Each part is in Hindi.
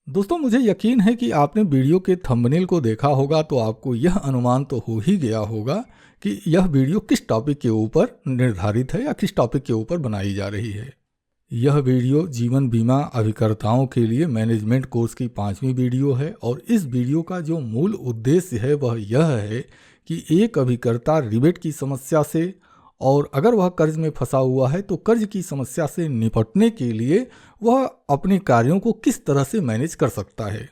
दोस्तों, मुझे यकीन है कि आपने वीडियो के थंबनेल को देखा होगा तो आपको यह अनुमान तो हो ही गया होगा कि यह वीडियो किस टॉपिक के ऊपर निर्धारित है या किस टॉपिक के ऊपर बनाई जा रही है। यह वीडियो जीवन बीमा अभिकर्ताओं के लिए मैनेजमेंट कोर्स की 5वीं वीडियो है और इस वीडियो का जो मूल उद्देश्य है वह यह है कि एक अभिकर्ता रिबेट की समस्या से और अगर वह कर्ज में फंसा हुआ है तो कर्ज की समस्या से निपटने के लिए वह अपने कार्यों को किस तरह से मैनेज कर सकता है।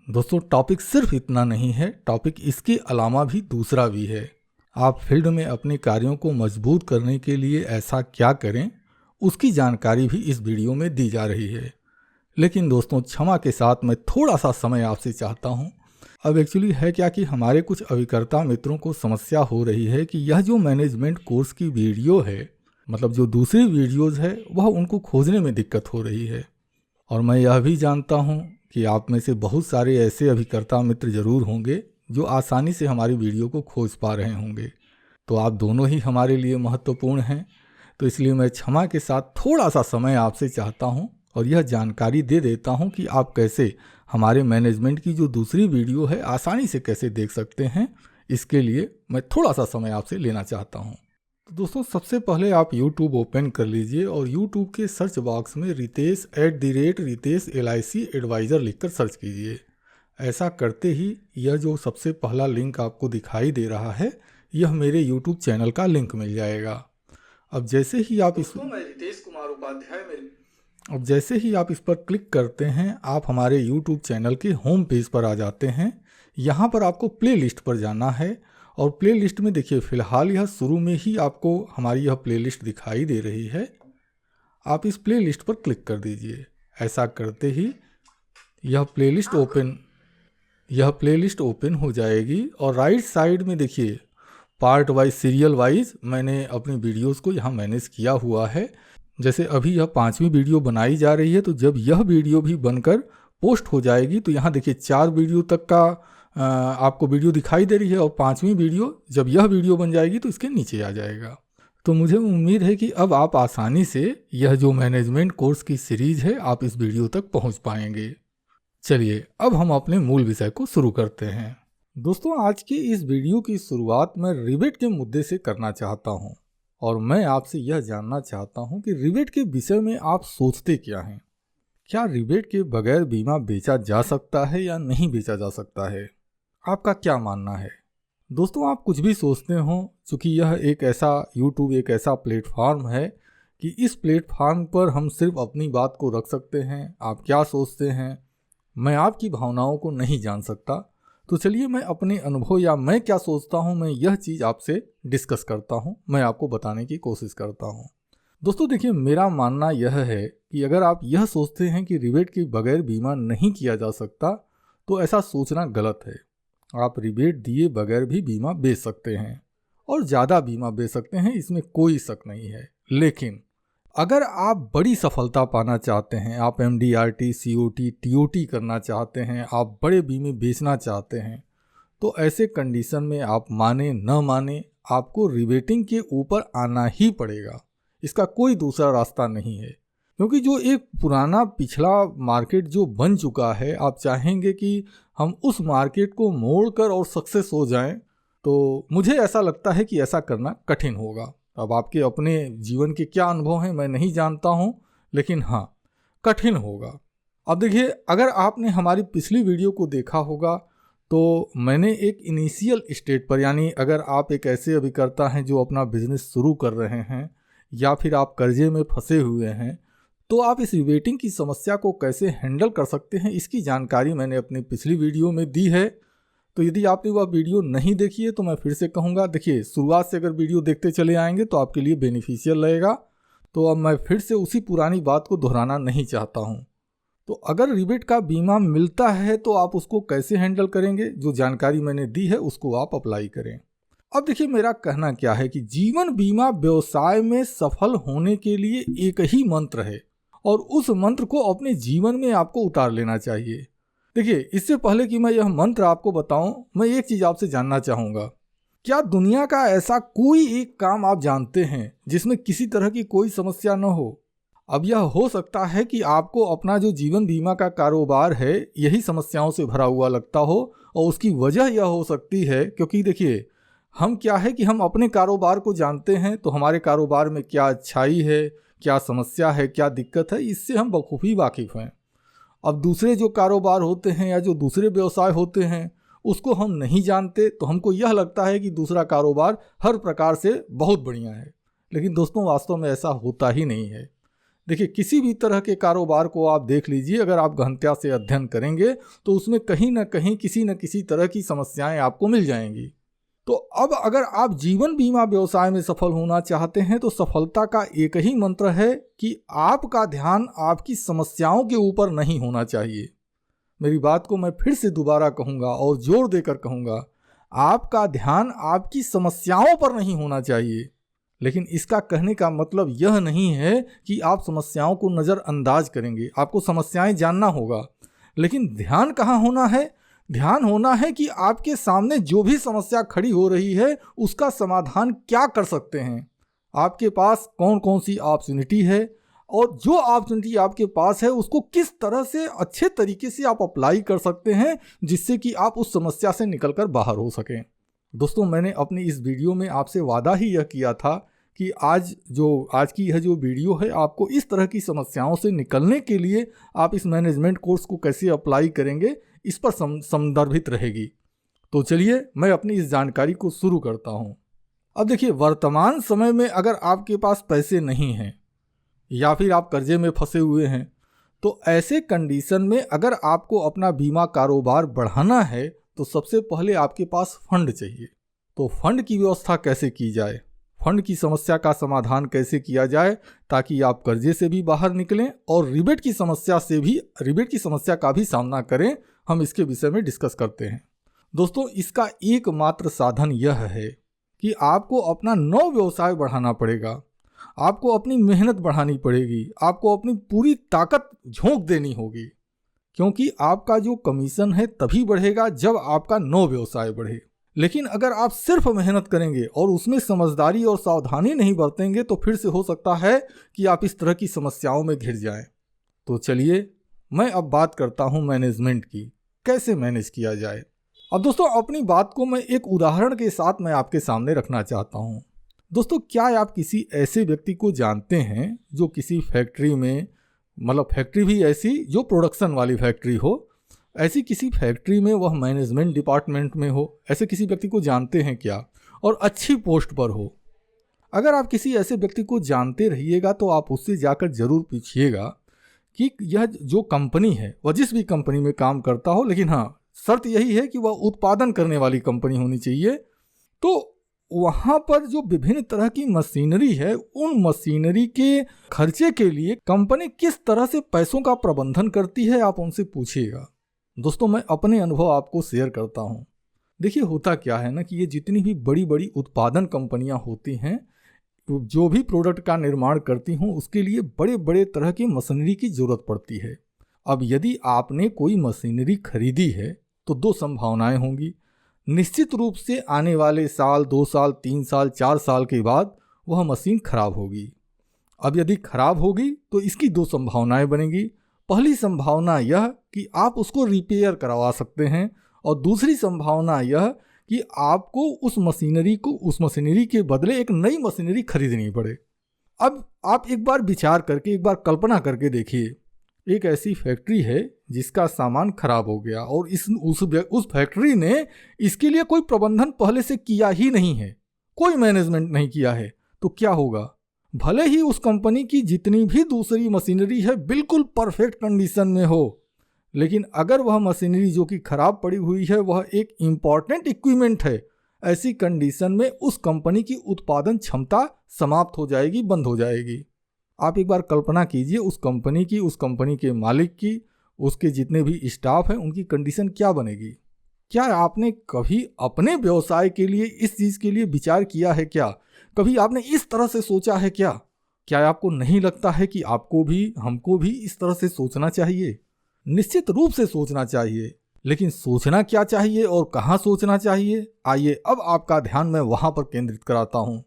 दोस्तों, टॉपिक सिर्फ इतना नहीं है, टॉपिक इसके अलावा भी दूसरा भी है। आप फील्ड में अपने कार्यों को मजबूत करने के लिए ऐसा क्या करें, उसकी जानकारी भी इस वीडियो में दी जा रही है। लेकिन दोस्तों, क्षमा के साथ मैं थोड़ा सा समय आपसे चाहता हूँ। अब एक्चुअली है क्या कि हमारे कुछ अभिकर्ता मित्रों को समस्या हो रही है कि यह जो मैनेजमेंट कोर्स की वीडियो है, मतलब जो दूसरी वीडियोज़ है, वह उनको खोजने में दिक्कत हो रही है। और मैं यह भी जानता हूँ कि आप में से बहुत सारे ऐसे अभिकर्ता मित्र ज़रूर होंगे जो आसानी से हमारी वीडियो को खोज पा रहे होंगे। तो आप दोनों ही हमारे लिए महत्वपूर्ण हैं। तो इसलिए मैं क्षमा के साथ थोड़ा सा समय आपसे चाहता हूँ और यह जानकारी दे देता हूँ कि आप कैसे हमारे मैनेजमेंट की जो दूसरी वीडियो है आसानी से कैसे देख सकते हैं। इसके लिए मैं थोड़ा सा समय आपसे लेना चाहता हूँ। तो दोस्तों, सबसे पहले आप YouTube ओपन कर लीजिए और YouTube के सर्च बॉक्स में रितेश @रितेश LIC एडवाइज़र लिखकर सर्च कीजिए। ऐसा करते ही यह जो सबसे पहला लिंक आपको दिखाई दे रहा है, यह मेरे YouTube चैनल का लिंक मिल जाएगा। अब जैसे ही आप इस पर क्लिक करते हैं, आप हमारे YouTube चैनल के होम पेज पर आ जाते हैं। यहाँ पर आपको प्ले लिस्ट पर जाना है और प्ले लिस्ट में देखिए, फ़िलहाल यह शुरू में ही आपको हमारी यह प्ले लिस्ट दिखाई दे रही है। आप इस प्ले लिस्ट पर क्लिक कर दीजिए। ऐसा करते ही यह प्ले लिस्ट ओपन हो जाएगी और राइट साइड में देखिए, पार्ट वाइज, सीरियल वाइज मैंने अपनी वीडियोस को यहाँ मैनेज किया हुआ है। जैसे अभी यह 5वीं वीडियो बनाई जा रही है, तो जब यह वीडियो भी बनकर पोस्ट हो जाएगी तो यहाँ देखिए 4 वीडियो तक का आपको वीडियो दिखाई दे रही है और 5वीं वीडियो, जब यह वीडियो बन जाएगी तो इसके नीचे आ जाएगा। तो मुझे उम्मीद है कि अब आप आसानी से यह जो मैनेजमेंट कोर्स की सीरीज़ है, आप इस वीडियो तक पहुँच पाएंगे। चलिए, अब हम अपने मूल विषय को शुरू करते हैं। दोस्तों, आज की इस वीडियो की शुरुआत मैं रिबेट के मुद्दे से करना चाहता हूं और मैं आपसे यह जानना चाहता हूं कि रिबेट के विषय में आप सोचते क्या हैं। क्या रिबेट के बगैर बीमा बेचा जा सकता है या नहीं बेचा जा सकता है? आपका क्या मानना है? दोस्तों, आप कुछ भी सोचते हो, चूँकि यह एक ऐसा YouTube एक ऐसा प्लेटफॉर्म है कि इस प्लेटफॉर्म पर हम सिर्फ अपनी बात को रख सकते हैं। आप क्या सोचते हैं, मैं आपकी भावनाओं को नहीं जान सकता। तो चलिए, मैं अपने अनुभव या मैं क्या सोचता हूँ, मैं यह चीज़ आपसे डिस्कस करता हूँ, मैं आपको बताने की कोशिश करता हूँ। दोस्तों देखिए, मेरा मानना यह है कि अगर आप यह सोचते हैं कि रिबेट के बगैर बीमा नहीं किया जा सकता, तो ऐसा सोचना गलत है। आप रिबेट दिए बगैर भी बीमा बेच सकते हैं और ज़्यादा बीमा बेच सकते हैं, इसमें कोई शक नहीं है। लेकिन अगर आप बड़ी सफलता पाना चाहते हैं, आप MDRT, COT, TOT करना चाहते हैं, आप बड़े बीमे बेचना चाहते हैं, तो ऐसे कंडीशन में आप माने न माने, आपको रिबेटिंग के ऊपर आना ही पड़ेगा। इसका कोई दूसरा रास्ता नहीं है, क्योंकि जो एक पुराना पिछला मार्केट जो बन चुका है, आप चाहेंगे कि हम उस मार्केट को मोड़कर और सक्सेस हो जाएं, तो मुझे ऐसा लगता है कि ऐसा करना कठिन होगा। अब आपके अपने जीवन के क्या अनुभव हैं मैं नहीं जानता हूं, लेकिन हाँ, कठिन होगा। अब देखिए, अगर आपने हमारी पिछली वीडियो को देखा होगा तो मैंने एक इनिशियल स्टेज पर, यानी अगर आप एक ऐसे अभिकर्ता हैं जो अपना बिजनेस शुरू कर रहे हैं या फिर आप कर्जे में फंसे हुए हैं, तो आप इस रिबेटिंग की समस्या को कैसे हैंडल कर सकते हैं, इसकी जानकारी मैंने अपनी पिछली वीडियो में दी है। तो यदि आपने वह वीडियो नहीं देखी है तो मैं फिर से कहूँगा, देखिए, शुरुआत से अगर वीडियो देखते चले आएंगे तो आपके लिए बेनिफिशियल रहेगा। तो अब मैं फिर से उसी पुरानी बात को दोहराना नहीं चाहता हूँ। तो अगर रिबेट का बीमा मिलता है तो आप उसको कैसे हैंडल करेंगे, जो जानकारी मैंने दी है उसको आप अप्लाई करें। अब देखिए, मेरा कहना क्या है कि जीवन बीमा व्यवसाय में सफल होने के लिए एक ही मंत्र है और उस मंत्र को अपने जीवन में आपको उतार लेना चाहिए। देखिए, इससे पहले कि मैं यह मंत्र आपको बताऊं, मैं एक चीज़ आपसे जानना चाहूँगा। क्या दुनिया का ऐसा कोई एक काम आप जानते हैं जिसमें किसी तरह की कोई समस्या न हो? अब यह हो सकता है कि आपको अपना जो जीवन बीमा का कारोबार है यही समस्याओं से भरा हुआ लगता हो, और उसकी वजह यह हो सकती है क्योंकि देखिए, हम क्या है कि हम अपने कारोबार को जानते हैं, तो हमारे कारोबार में क्या अच्छाई है, क्या समस्या है, क्या दिक्कत है, इससे हम बखूबी वाकिफ़ हैं। अब दूसरे जो कारोबार होते हैं या जो दूसरे व्यवसाय होते हैं उसको हम नहीं जानते, तो हमको यह लगता है कि दूसरा कारोबार हर प्रकार से बहुत बढ़िया है, लेकिन दोस्तों वास्तव में ऐसा होता ही नहीं है। देखिए, किसी भी तरह के कारोबार को आप देख लीजिए, अगर आप गहनता से अध्ययन करेंगे तो उसमें कहीं ना कहीं किसी न किसी तरह की समस्याएं आपको मिल जाएंगी। तो अब अगर आप जीवन बीमा व्यवसाय में सफल होना चाहते हैं तो सफलता का एक ही मंत्र है कि आपका ध्यान आपकी समस्याओं के ऊपर नहीं होना चाहिए। मेरी बात को मैं फिर से दोबारा कहूँगा और जोर देकर कहूँगा, आपका ध्यान आपकी समस्याओं पर नहीं होना चाहिए। लेकिन इसका कहने का मतलब यह नहीं है कि आप समस्याओं को नज़रअंदाज करेंगे। आपको समस्याएं जानना होगा, लेकिन ध्यान कहाँ होना है? ध्यान होना है कि आपके सामने जो भी समस्या खड़ी हो रही है उसका समाधान क्या कर सकते हैं, आपके पास कौन कौन सी अपॉर्चुनिटी है, और जो अपॉर्चुनिटी आपके पास है उसको किस तरह से अच्छे तरीके से आप अप्लाई कर सकते हैं जिससे कि आप उस समस्या से निकलकर बाहर हो सकें। दोस्तों, मैंने अपनी इस वीडियो में आपसे वादा ही यह किया था कि आज की यह जो वीडियो है आपको इस तरह की समस्याओं से निकलने के लिए आप इस मैनेजमेंट कोर्स को कैसे अप्लाई करेंगे इस पर संदर्भित रहेगी। तो चलिए मैं अपनी इस जानकारी को शुरू करता हूँ। अब देखिए, वर्तमान समय में अगर आपके पास पैसे नहीं हैं या फिर आप कर्जे में फंसे हुए हैं, तो ऐसे कंडीशन में अगर आपको अपना बीमा कारोबार बढ़ाना है तो सबसे पहले आपके पास फंड चाहिए। तो फंड की व्यवस्था कैसे की जाए, फंड की समस्या का समाधान कैसे किया जाए ताकि आप कर्जे से भी बाहर निकलें और रिबेट की समस्या का भी सामना करें, हम इसके विषय में डिस्कस करते हैं। दोस्तों, इसका एकमात्र साधन यह है कि आपको अपना नौ व्यवसाय बढ़ाना पड़ेगा, आपको अपनी मेहनत बढ़ानी पड़ेगी, आपको अपनी पूरी ताकत झोंक देनी होगी, क्योंकि आपका जो कमीशन है तभी बढ़ेगा जब आपका नौ व्यवसाय बढ़े। लेकिन अगर आप सिर्फ मेहनत करेंगे और उसमें समझदारी और सावधानी नहीं बरतेंगे तो फिर से हो सकता है कि आप इस तरह की समस्याओं में घिर जाएं। तो चलिए मैं अब बात करता हूं मैनेजमेंट की, कैसे मैनेज किया जाए। अब दोस्तों, अपनी बात को मैं एक उदाहरण के साथ मैं आपके सामने रखना चाहता हूं। दोस्तों, क्या आप किसी ऐसे व्यक्ति को जानते हैं जो किसी फैक्ट्री में, मतलब फैक्ट्री भी ऐसी जो प्रोडक्शन वाली फैक्ट्री हो, ऐसी किसी फैक्ट्री में वह मैनेजमेंट डिपार्टमेंट में हो, ऐसे किसी व्यक्ति को जानते हैं क्या, और अच्छी पोस्ट पर हो? अगर आप किसी ऐसे व्यक्ति को जानते रहिएगा तो आप उससे जाकर जरूर पूछिएगा कि यह जो कंपनी है वह जिस भी कंपनी में काम करता हो, लेकिन हाँ, शर्त यही है कि वह उत्पादन करने वाली कंपनी होनी चाहिए। तो वहाँ पर जो विभिन्न तरह की मशीनरी है, उन मशीनरी के खर्चे के लिए कंपनी किस तरह से पैसों का प्रबंधन करती है, आप उनसे पूछिएगा। दोस्तों, मैं अपने अनुभव आपको शेयर करता हूँ। देखिए, होता क्या है ना कि ये जितनी भी बड़ी बड़ी उत्पादन कंपनियाँ होती हैं, जो भी प्रोडक्ट का निर्माण करती हूँ, उसके लिए बड़े बड़े तरह की मशीनरी की ज़रूरत पड़ती है। अब यदि आपने कोई मशीनरी खरीदी है तो दो संभावनाएं होंगी। निश्चित रूप से आने वाले साल, 2 साल, 3 साल, 4 साल के बाद वह मशीन खराब होगी। अब यदि खराब होगी तो इसकी दो संभावनाएं बनेंगी। पहली संभावना यह कि आप उसको रिपेयर करवा सकते हैं, और दूसरी संभावना यह कि आपको उस मशीनरी के बदले एक नई मशीनरी खरीदनी पड़े। अब आप एक बार विचार करके, एक बार कल्पना करके देखिए, एक ऐसी फैक्ट्री है जिसका सामान खराब हो गया और उस फैक्ट्री ने इसके लिए कोई प्रबंधन पहले से किया ही नहीं है, कोई मैनेजमेंट नहीं किया है। तो क्या होगा? भले ही उस कंपनी की जितनी भी दूसरी मशीनरी है बिल्कुल परफेक्ट कंडीशन में हो, लेकिन अगर वह मशीनरी जो कि खराब पड़ी हुई है वह एक इम्पॉर्टेंट इक्विपमेंट है, ऐसी कंडीशन में उस कंपनी की उत्पादन क्षमता समाप्त हो जाएगी, बंद हो जाएगी। आप एक बार कल्पना कीजिए उस कंपनी के मालिक की, उसके जितने भी स्टाफ हैं, उनकी कंडीशन क्या बनेगी। क्या आपने कभी अपने व्यवसाय के लिए इस चीज़ के लिए विचार किया है क्या? कभी आपने इस तरह से सोचा है क्या? क्या आपको नहीं लगता है कि आपको भी, हमको भी इस तरह से सोचना चाहिए? निश्चित रूप से सोचना चाहिए, लेकिन सोचना क्या चाहिए और कहाँ सोचना चाहिए, आइए अब आपका ध्यान मैं वहाँ पर केंद्रित कराता हूँ।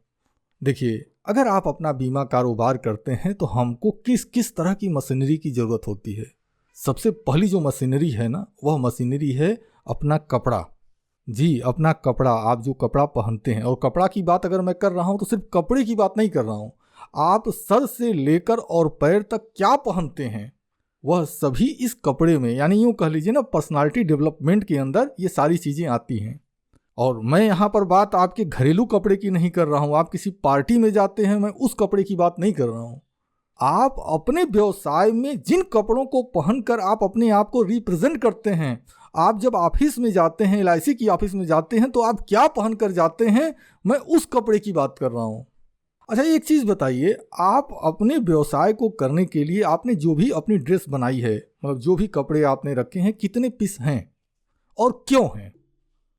देखिए, अगर आप अपना बीमा कारोबार करते हैं तो हमको किस किस तरह की मशीनरी की ज़रूरत होती है। सबसे पहली जो मशीनरी है ना, वह मशीनरी है अपना कपड़ा। जी, अपना कपड़ा, आप जो कपड़ा पहनते हैं। और कपड़ा की बात अगर मैं कर रहा हूँ तो सिर्फ कपड़े की बात नहीं कर रहा हूँ, आप सर से लेकर और पैर तक क्या पहनते हैं वह सभी इस कपड़े में, यानी यूँ कह लीजिए ना, पर्सनालिटी डेवलपमेंट के अंदर ये सारी चीज़ें आती हैं। और मैं यहाँ पर बात आपके घरेलू कपड़े की नहीं कर रहा हूँ, आप किसी पार्टी में जाते हैं, मैं उस कपड़े की बात नहीं कर रहा हूँ। आप अपने व्यवसाय में जिन कपड़ों को पहनकर आप अपने आप को रिप्रेजेंट करते हैं, आप जब ऑफिस में जाते हैं, LIC की ऑफिस में जाते हैं, तो आप क्या पहनकर जाते हैं, मैं उस कपड़े की बात कर रहा हूँ। अच्छा, एक चीज़ बताइए, आप अपने व्यवसाय को करने के लिए आपने जो भी अपनी ड्रेस बनाई है, मतलब जो भी कपड़े आपने रखे हैं, कितने पीस हैं और क्यों हैं?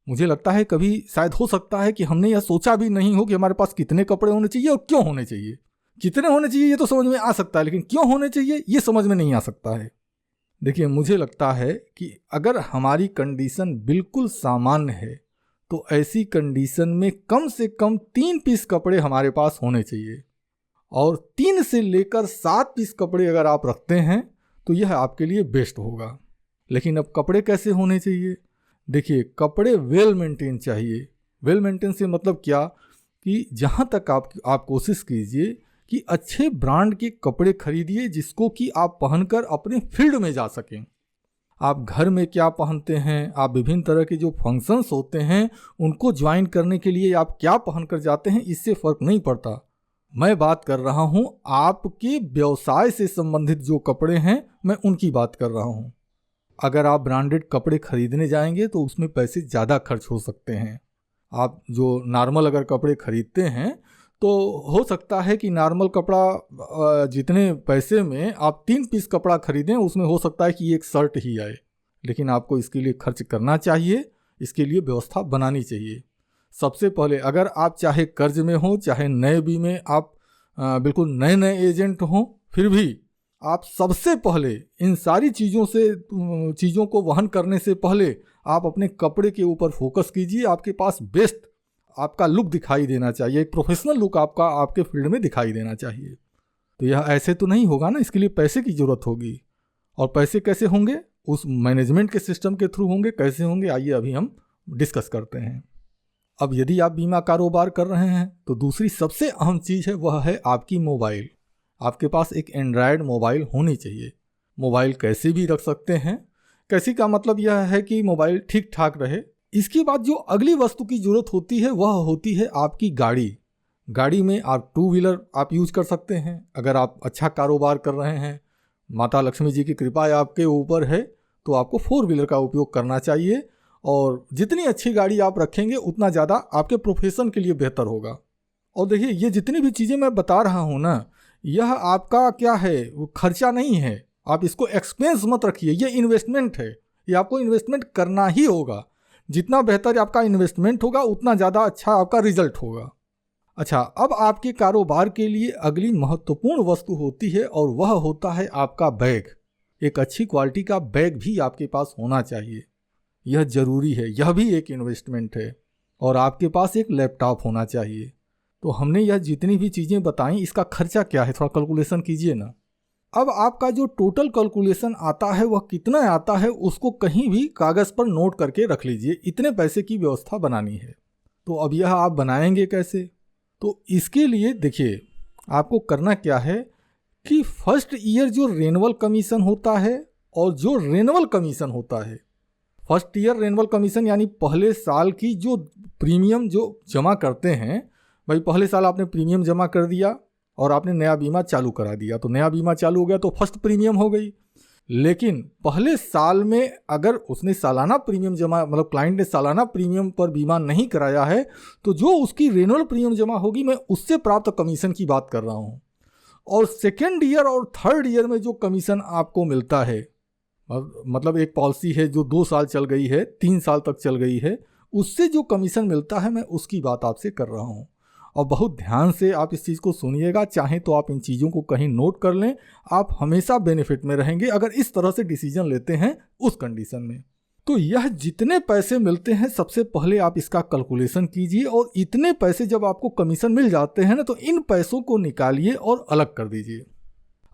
मुझे लगता है कभी शायद हो सकता है कि हमने यह सोचा भी नहीं हो कि हमारे पास कितने कपड़े होने चाहिए और क्यों होने चाहिए। कितने होने चाहिए ये तो समझ में आ सकता है, लेकिन क्यों होने चाहिए ये समझ में नहीं आ सकता है। देखिए, मुझे लगता है कि अगर हमारी कंडीशन बिल्कुल सामान्य है तो ऐसी कंडीशन में कम से कम 3 पीस कपड़े हमारे पास होने चाहिए। और 3 से लेकर 7 पीस कपड़े अगर आप रखते हैं तो यह आपके लिए बेस्ट होगा। लेकिन अब कपड़े कैसे होने चाहिए? देखिए, कपड़े वेल मेंटेन चाहिए। वेल मेंटेन से मतलब क्या कि जहाँ तक आप कोशिश कीजिए कि अच्छे ब्रांड के कपड़े खरीदिए जिसको कि आप पहनकर अपने फील्ड में जा सकें। आप घर में क्या पहनते हैं, आप विभिन्न तरह के जो फंक्शंस होते हैं उनको ज्वाइन करने के लिए आप क्या पहनकर जाते हैं, इससे फ़र्क नहीं पड़ता। मैं बात कर रहा हूँ आपके व्यवसाय से संबंधित जो कपड़े हैं, मैं उनकी बात कर रहा हूँ। अगर आप ब्रांडेड कपड़े खरीदने जाएंगे तो उसमें पैसे ज़्यादा खर्च हो सकते हैं। आप जो नॉर्मल अगर कपड़े खरीदते हैं तो हो सकता है कि नॉर्मल कपड़ा जितने पैसे में आप 3 पीस कपड़ा खरीदें, उसमें हो सकता है कि एक शर्ट ही आए। लेकिन आपको इसके लिए खर्च करना चाहिए, इसके लिए व्यवस्था बनानी चाहिए। सबसे पहले अगर आप चाहे कर्ज में हो, चाहे नए बीमे आप बिल्कुल नए नए एजेंट हों, फिर भी आप सबसे पहले इन सारी चीज़ों को वहन करने से पहले आप अपने कपड़े के ऊपर फोकस कीजिए। आपके पास बेस्ट आपका लुक दिखाई देना चाहिए, एक प्रोफेशनल लुक आपका आपके फील्ड में दिखाई देना चाहिए। तो यह ऐसे तो नहीं होगा ना, इसके लिए पैसे की ज़रूरत होगी। और पैसे कैसे होंगे? उस मैनेजमेंट के सिस्टम के थ्रू होंगे। कैसे होंगे, आइए अभी हम डिस्कस करते हैं। अब यदि आप बीमा कारोबार कर रहे हैं तो दूसरी सबसे अहम चीज़ है वह है आपकी मोबाइल। आपके पास एक एंड्रॉयड मोबाइल होनी चाहिए। मोबाइल कैसे भी रख सकते हैं, कैसे का मतलब यह है कि मोबाइल ठीक ठाक रहे। इसके बाद जो अगली वस्तु की ज़रूरत होती है वह होती है आपकी गाड़ी। गाड़ी में आप 2 व्हीलर आप यूज कर सकते हैं। अगर आप अच्छा कारोबार कर रहे हैं, माता लक्ष्मी जी की कृपा आपके ऊपर है, तो आपको 4 व्हीलर का उपयोग करना चाहिए। और जितनी अच्छी गाड़ी आप रखेंगे उतना ज़्यादा आपके प्रोफेशन के लिए बेहतर होगा। और देखिए, ये जितनी भी चीज़ें मैं बता रहा हूँ ना, यह आपका क्या है, वो खर्चा नहीं है। आप इसको एक्सपेंस मत रखिए, ये इन्वेस्टमेंट है। ये आपको इन्वेस्टमेंट करना ही होगा। जितना बेहतर आपका इन्वेस्टमेंट होगा उतना ज़्यादा अच्छा आपका रिजल्ट होगा। अच्छा, अब आपके कारोबार के लिए अगली महत्वपूर्ण वस्तु होती है और वह होता है आपका बैग। एक अच्छी क्वालिटी का बैग भी आपके पास होना चाहिए, यह ज़रूरी है। यह भी एक इन्वेस्टमेंट है। और आपके पास एक लैपटॉप होना चाहिए। तो हमने यह जितनी भी चीज़ें बताई, इसका खर्चा क्या है थोड़ा कैलकुलेशन कीजिए ना। अब आपका जो टोटल कैलकुलेशन आता है वह कितना आता है, उसको कहीं भी कागज़ पर नोट करके रख लीजिए। इतने पैसे की व्यवस्था बनानी है। तो अब यह आप बनाएंगे कैसे? तो इसके लिए देखिए, आपको करना क्या है कि फर्स्ट ईयर जो रेनुअल कमीशन होता है और जो रेनुअल कमीशन होता है, फर्स्ट ईयर रेनुअल कमीशन यानी पहले साल की जो प्रीमियम जो जमा करते हैं, भाई पहले साल आपने प्रीमियम जमा कर दिया और आपने नया बीमा चालू करा दिया, तो नया बीमा चालू हो गया तो फर्स्ट प्रीमियम हो गई। लेकिन पहले साल में अगर उसने सालाना प्रीमियम जमा, मतलब क्लाइंट ने सालाना प्रीमियम पर बीमा नहीं कराया है, तो जो उसकी रेनुअल प्रीमियम जमा होगी, मैं उससे प्राप्त कमीशन की बात कर रहा हूँ। और सेकेंड ईयर और थर्ड ईयर में जो कमीशन आपको मिलता है, मतलब एक पॉलिसी है जो 2 साल चल गई है, 3 साल तक चल गई है, उससे जो कमीशन मिलता है, मैं उसकी बात आपसे कर रहा हूँ। और बहुत ध्यान से आप इस चीज़ को सुनिएगा। चाहे तो आप इन चीज़ों को कहीं नोट कर लें, आप हमेशा बेनिफिट में रहेंगे अगर इस तरह से डिसीजन लेते हैं उस कंडीशन में। तो यह जितने पैसे मिलते हैं सबसे पहले आप इसका कैलकुलेशन कीजिए, और इतने पैसे जब आपको कमीशन मिल जाते हैं ना, तो इन पैसों को निकालिए और अलग कर दीजिए।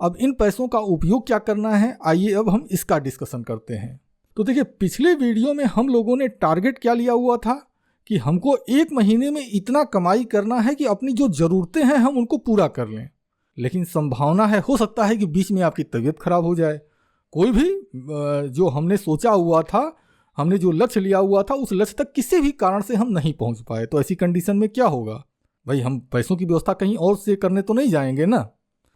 अब इन पैसों का उपयोग क्या करना है, आइए अब हम इसका डिस्कशन करते हैं। तो देखिए, पिछले वीडियो में हम लोगों ने टारगेट क्या लिया हुआ था कि हमको 1 महीने में इतना कमाई करना है कि अपनी जो ज़रूरतें हैं हम उनको पूरा कर लें। लेकिन संभावना है, हो सकता है कि बीच में आपकी तबीयत खराब हो जाए, कोई भी जो हमने सोचा हुआ था, हमने जो लक्ष्य लिया हुआ था, उस लक्ष्य तक किसी भी कारण से हम नहीं पहुंच पाए। तो ऐसी कंडीशन में क्या होगा भाई, हम पैसों की व्यवस्था कहीं और से करने तो नहीं जाएंगे ना।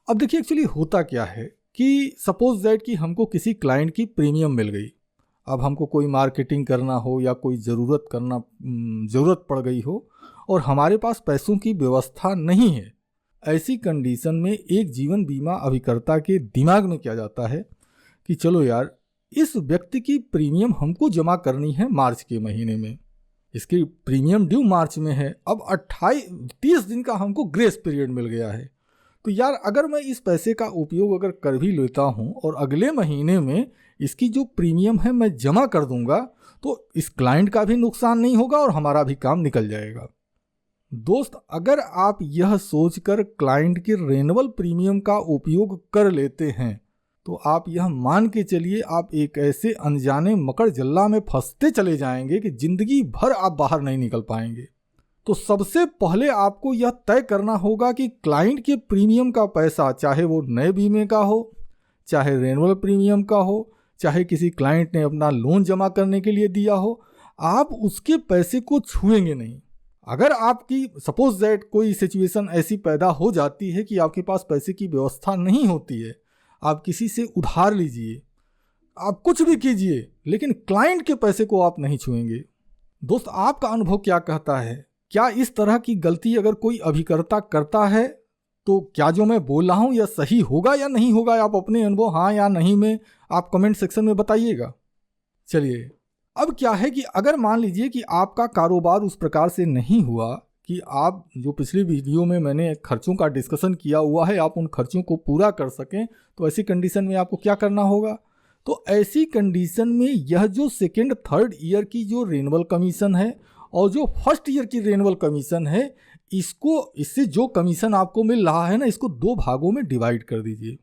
अब देखिए, एक्चुअली होता क्या है कि सपोज दैट कि हमको किसी क्लाइंट की प्रीमियम मिल गई। अब हमको कोई मार्केटिंग करना हो या कोई ज़रूरत पड़ गई हो और हमारे पास पैसों की व्यवस्था नहीं है। ऐसी कंडीशन में एक जीवन बीमा अभिकर्ता के दिमाग में क्या जाता है कि चलो यार, इस व्यक्ति की प्रीमियम हमको जमा करनी है मार्च के महीने में, इसकी प्रीमियम ड्यू मार्च में है, अब 30 दिन का हमको ग्रेस पीरियड मिल गया है। तो यार, अगर मैं इस पैसे का उपयोग अगर कर भी लेता हूँ और अगले महीने में इसकी जो प्रीमियम है मैं जमा कर दूंगा, तो इस क्लाइंट का भी नुकसान नहीं होगा और हमारा भी काम निकल जाएगा। दोस्त, अगर आप यह सोचकर क्लाइंट के रेन्युअल प्रीमियम का उपयोग कर लेते हैं तो आप यह मान के चलिए आप एक ऐसे अनजाने मकर जल्ला में फंसते चले जाएंगे कि जिंदगी भर आप बाहर नहीं निकल पाएंगे। तो सबसे पहले आपको यह तय करना होगा कि क्लाइंट के प्रीमियम का पैसा, चाहे वो नए बीमे का हो, चाहे रेन्युअल प्रीमियम का हो, चाहे किसी क्लाइंट ने अपना लोन जमा करने के लिए दिया हो, आप उसके पैसे को छुएंगे नहीं। अगर आपकी सपोज दैट कोई सिचुएशन ऐसी पैदा हो जाती है कि आपके पास पैसे की व्यवस्था नहीं होती है, आप किसी से उधार लीजिए, आप कुछ भी कीजिए, लेकिन क्लाइंट के पैसे को आप नहीं छुएंगे। दोस्त, आपका अनुभव क्या कहता है? क्या इस तरह की गलती अगर कोई अभिकर्ता करता है तो क्या जो मैं बोल रहा हूँ यह सही होगा या नहीं होगा? आप अपने अनुभव हाँ या नहीं में आप कमेंट सेक्शन में बताइएगा। चलिए, अब क्या है कि अगर मान लीजिए कि आपका कारोबार उस प्रकार से नहीं हुआ कि आप जो पिछली वीडियो में मैंने खर्चों का डिस्कशन किया हुआ है, आप उन खर्चों को पूरा कर सकें, तो ऐसी कंडीशन में आपको क्या करना होगा? तो ऐसी कंडीशन में यह जो सेकेंड थर्ड ईयर की जो रेन्युअल कमीशन है और जो फर्स्ट ईयर की रेन्युअल कमीशन है, इससे जो कमीशन आपको मिल रहा है ना, इसको 2 भागों में डिवाइड कर दीजिए।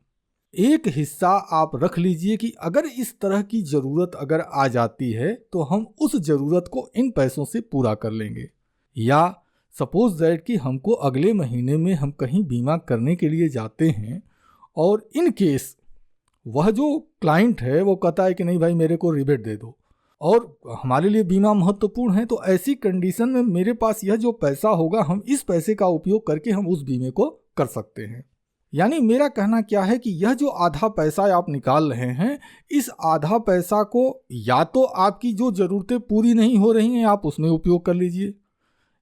एक हिस्सा आप रख लीजिए कि अगर इस तरह की ज़रूरत अगर आ जाती है तो हम उस ज़रूरत को इन पैसों से पूरा कर लेंगे। या सपोज दैट कि हमको अगले महीने में हम कहीं बीमा करने के लिए जाते हैं और इन केस वह जो क्लाइंट है वो कहता है कि नहीं भाई, मेरे को रिबेट दे दो और हमारे लिए बीमा महत्वपूर्ण है, तो ऐसी कंडीशन में मेरे पास यह जो पैसा होगा, हम इस पैसे का उपयोग करके हम उस बीमे को कर सकते हैं। यानी मेरा कहना क्या है कि यह जो आधा पैसा आप निकाल रहे हैं, इस आधा पैसा को या तो आपकी जो ज़रूरतें पूरी नहीं हो रही हैं आप उसमें उपयोग कर लीजिए,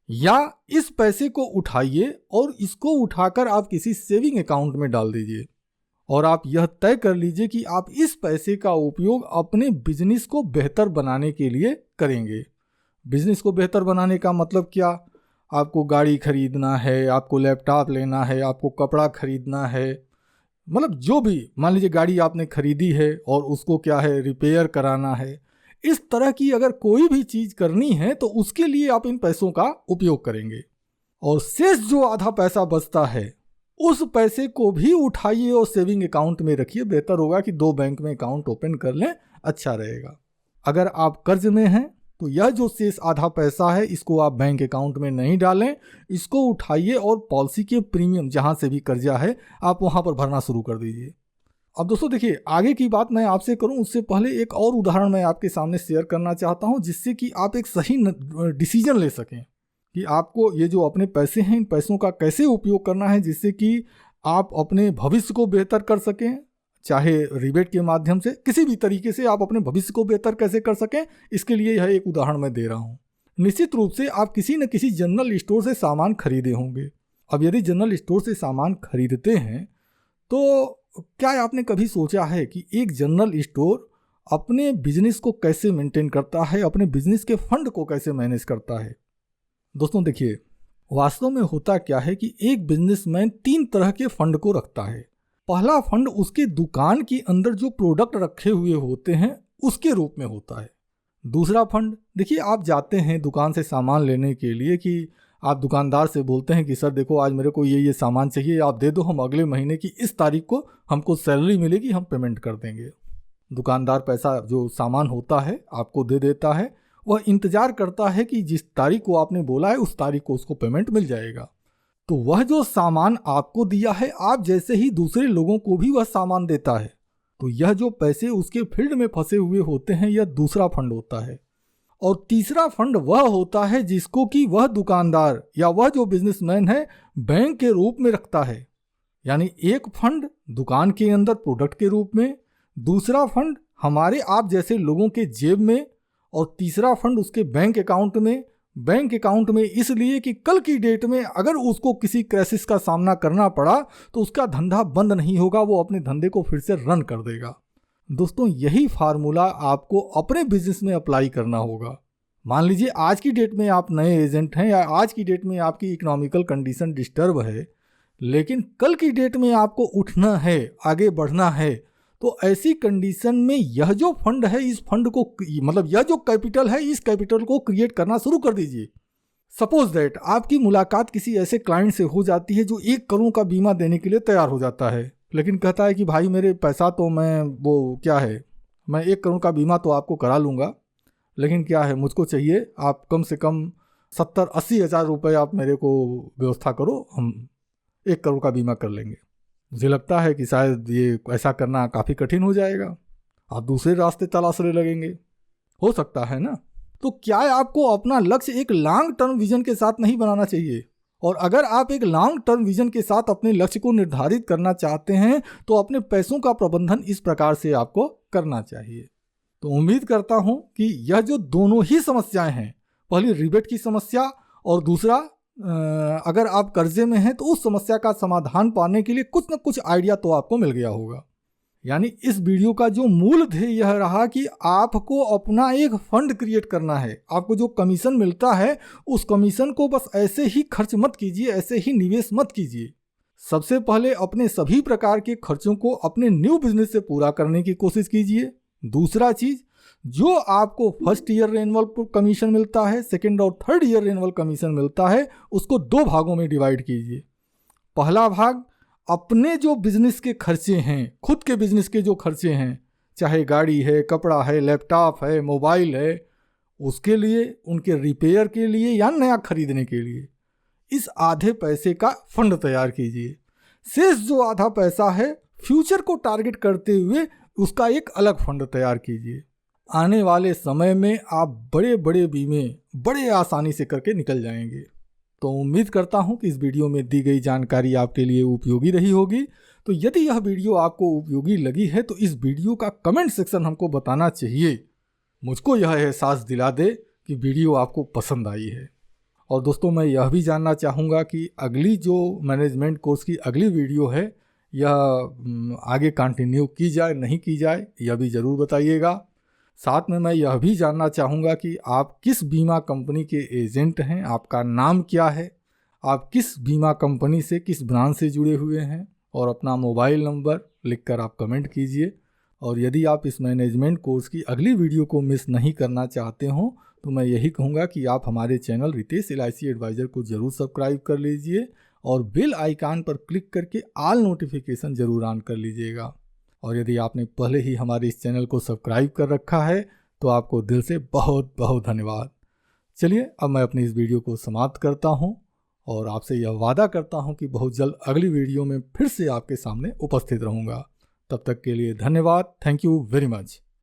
या इस पैसे को उठाइए और इसको उठाकर आप किसी सेविंग अकाउंट में डाल दीजिए और आप यह तय कर लीजिए कि आप इस पैसे का उपयोग अपने बिजनेस को बेहतर बनाने के लिए करेंगे। बिजनेस को बेहतर बनाने का मतलब क्या? आपको गाड़ी खरीदना है, आपको लैपटॉप लेना है, आपको कपड़ा खरीदना है, मतलब जो भी, मान लीजिए गाड़ी आपने खरीदी है और उसको क्या है रिपेयर कराना है, इस तरह की अगर कोई भी चीज़ करनी है तो उसके लिए आप इन पैसों का उपयोग करेंगे। और शेष जो आधा पैसा बचता है उस पैसे को भी उठाइए और सेविंग अकाउंट में रखिए। बेहतर होगा कि 2 बैंक में अकाउंट ओपन कर लें, अच्छा रहेगा। अगर आप कर्ज में हैं तो यह जो शेष आधा पैसा है इसको आप बैंक अकाउंट में नहीं डालें, इसको उठाइए और पॉलिसी के प्रीमियम जहां से भी कर्जा है आप वहां पर भरना शुरू कर दीजिए। अब दोस्तों देखिए, आगे की बात मैं आपसे करूं उससे पहले एक और उदाहरण मैं आपके सामने शेयर करना चाहता हूं, जिससे कि आप एक सही डिसीजन ले सकें कि आपको ये जो अपने पैसे हैं इन पैसों का कैसे उपयोग करना है, जिससे कि आप अपने भविष्य को बेहतर कर सकें, चाहे रिबेट के माध्यम से, किसी भी तरीके से आप अपने भविष्य को बेहतर कैसे कर सकें, इसके लिए यह एक उदाहरण मैं दे रहा हूं। निश्चित रूप से आप किसी न किसी जनरल स्टोर से सामान खरीदे होंगे। अब यदि जनरल स्टोर से सामान खरीदते हैं तो क्या आपने कभी सोचा है कि एक जनरल स्टोर अपने बिजनेस को कैसे मेंटेन करता है, अपने बिजनेस के फंड को कैसे मैनेज करता है? दोस्तों देखिए, वास्तव में होता क्या है कि एक बिजनेसमैन 3 तरह के फंड को रखता है। पहला फंड उसके दुकान के अंदर जो प्रोडक्ट रखे हुए होते हैं उसके रूप में होता है। दूसरा फंड, देखिए आप जाते हैं दुकान से सामान लेने के लिए कि आप दुकानदार से बोलते हैं कि सर देखो आज मेरे को ये सामान चाहिए, आप दे दो, हम अगले महीने की इस तारीख को हमको सैलरी मिलेगी, हम पेमेंट कर देंगे। दुकानदार पैसा जो सामान होता है आपको दे देता है, वह इंतज़ार करता है कि जिस तारीख को आपने बोला है उस तारीख को उसको पेमेंट मिल जाएगा। तो वह जो सामान आपको दिया है, आप जैसे ही दूसरे लोगों को भी वह सामान देता है, तो यह जो पैसे उसके फील्ड में फंसे हुए होते हैं, यह दूसरा फंड होता है। और तीसरा फंड वह होता है जिसको कि वह दुकानदार या वह जो बिजनेसमैन है बैंक के रूप में रखता है। यानी एक फंड दुकान के अंदर प्रोडक्ट के रूप में, दूसरा फंड हमारे आप जैसे लोगों के जेब में, और तीसरा फंड उसके बैंक अकाउंट में। बैंक अकाउंट में इसलिए कि कल की डेट में अगर उसको किसी क्राइसिस का सामना करना पड़ा तो उसका धंधा बंद नहीं होगा, वो अपने धंधे को फिर से रन कर देगा। दोस्तों यही फार्मूला आपको अपने बिजनेस में अप्लाई करना होगा। मान लीजिए आज की डेट में आप नए एजेंट हैं या आज की डेट में आपकी इकोनॉमिकल कंडीशन डिस्टर्ब है, लेकिन कल की डेट में आपको उठना है, आगे बढ़ना है, तो ऐसी कंडीशन में यह जो फंड है, इस फंड को मतलब यह जो कैपिटल है, इस कैपिटल को क्रिएट करना शुरू कर दीजिए। सपोज दैट आपकी मुलाकात किसी ऐसे क्लाइंट से हो जाती है जो 1 करोड़ का बीमा देने के लिए तैयार हो जाता है, लेकिन कहता है कि भाई मेरे पैसा तो मैं मैं 1 करोड़ का बीमा तो आपको करा लूँगा, लेकिन क्या है मुझको चाहिए आप कम से कम 70-80 हज़ार रुपये आप मेरे को व्यवस्था करो, हम 1 करोड़ का बीमा कर लेंगे। मुझे लगता है कि शायद ये ऐसा करना काफ़ी कठिन हो जाएगा, आप दूसरे रास्ते तलाशने लगेंगे, हो सकता है ना। तो क्या आपको अपना लक्ष्य एक लॉन्ग टर्म विजन के साथ नहीं बनाना चाहिए? और अगर आप एक लॉन्ग टर्म विजन के साथ अपने लक्ष्य को निर्धारित करना चाहते हैं तो अपने पैसों का प्रबंधन इस प्रकार से आपको करना चाहिए। तो उम्मीद करता हूं कि यह जो दोनों ही समस्याएं हैं, पहली रिबेट की समस्या और दूसरा अगर आप कर्जे में हैं तो उस समस्या का समाधान पाने के लिए कुछ न कुछ आइडिया तो आपको मिल गया होगा। यानी इस वीडियो का जो मूल ध्येय यह रहा कि आपको अपना एक फंड क्रिएट करना है। आपको जो कमीशन मिलता है उस कमीशन को बस ऐसे ही खर्च मत कीजिए, ऐसे ही निवेश मत कीजिए। सबसे पहले अपने सभी प्रकार के खर्चों को अपने न्यू बिजनेस से पूरा करने की कोशिश कीजिए। दूसरा चीज़, जो आपको फर्स्ट ईयर रेनुअल कमीशन मिलता है, सेकेंड और थर्ड ईयर रेनुअल कमीशन मिलता है, उसको 2 भागों में डिवाइड कीजिए। पहला भाग अपने जो बिजनेस के खर्चे हैं, खुद के बिजनेस के जो खर्चे हैं, चाहे गाड़ी है, कपड़ा है, लैपटॉप है, मोबाइल है, उसके लिए, उनके रिपेयर के लिए या नया खरीदने के लिए इस आधे पैसे का फंड तैयार कीजिए। शेष जो आधा पैसा है फ्यूचर को टारगेट करते हुए उसका एक अलग फंड तैयार कीजिए। आने वाले समय में आप बड़े बड़े बीमे बड़े आसानी से करके निकल जाएंगे। तो उम्मीद करता हूं कि इस वीडियो में दी गई जानकारी आपके लिए उपयोगी रही होगी। तो यदि यह वीडियो आपको उपयोगी लगी है तो इस वीडियो का कमेंट सेक्शन हमको बताना चाहिए, मुझको यह एहसास दिला दे कि वीडियो आपको पसंद आई है। और दोस्तों मैं यह भी जानना चाहूँगा कि अगली जो मैनेजमेंट कोर्स की अगली वीडियो है यह आगे कंटिन्यू की जाए नहीं की जाए, यह भी ज़रूर बताइएगा। साथ में मैं यह भी जानना चाहूँगा कि आप किस बीमा कंपनी के एजेंट हैं, आपका नाम क्या है, आप किस बीमा कंपनी से, किस ब्रांच से जुड़े हुए हैं, और अपना मोबाइल नंबर लिखकर आप कमेंट कीजिए। और यदि आप इस मैनेजमेंट कोर्स की अगली वीडियो को मिस नहीं करना चाहते हों तो मैं यही कहूँगा कि आप हमारे चैनल रितेश LIC एडवाइज़र को ज़रूर सब्सक्राइब कर लीजिए और बेल आइकन पर क्लिक करके ऑल नोटिफिकेशन ज़रूर ऑन कर लीजिएगा। और यदि आपने पहले ही हमारे इस चैनल को सब्सक्राइब कर रखा है तो आपको दिल से बहुत बहुत धन्यवाद। चलिए अब मैं अपनी इस वीडियो को समाप्त करता हूं और आपसे यह वादा करता हूं कि बहुत जल्द अगली वीडियो में फिर से आपके सामने उपस्थित रहूंगा। तब तक के लिए धन्यवाद। Thank you very much.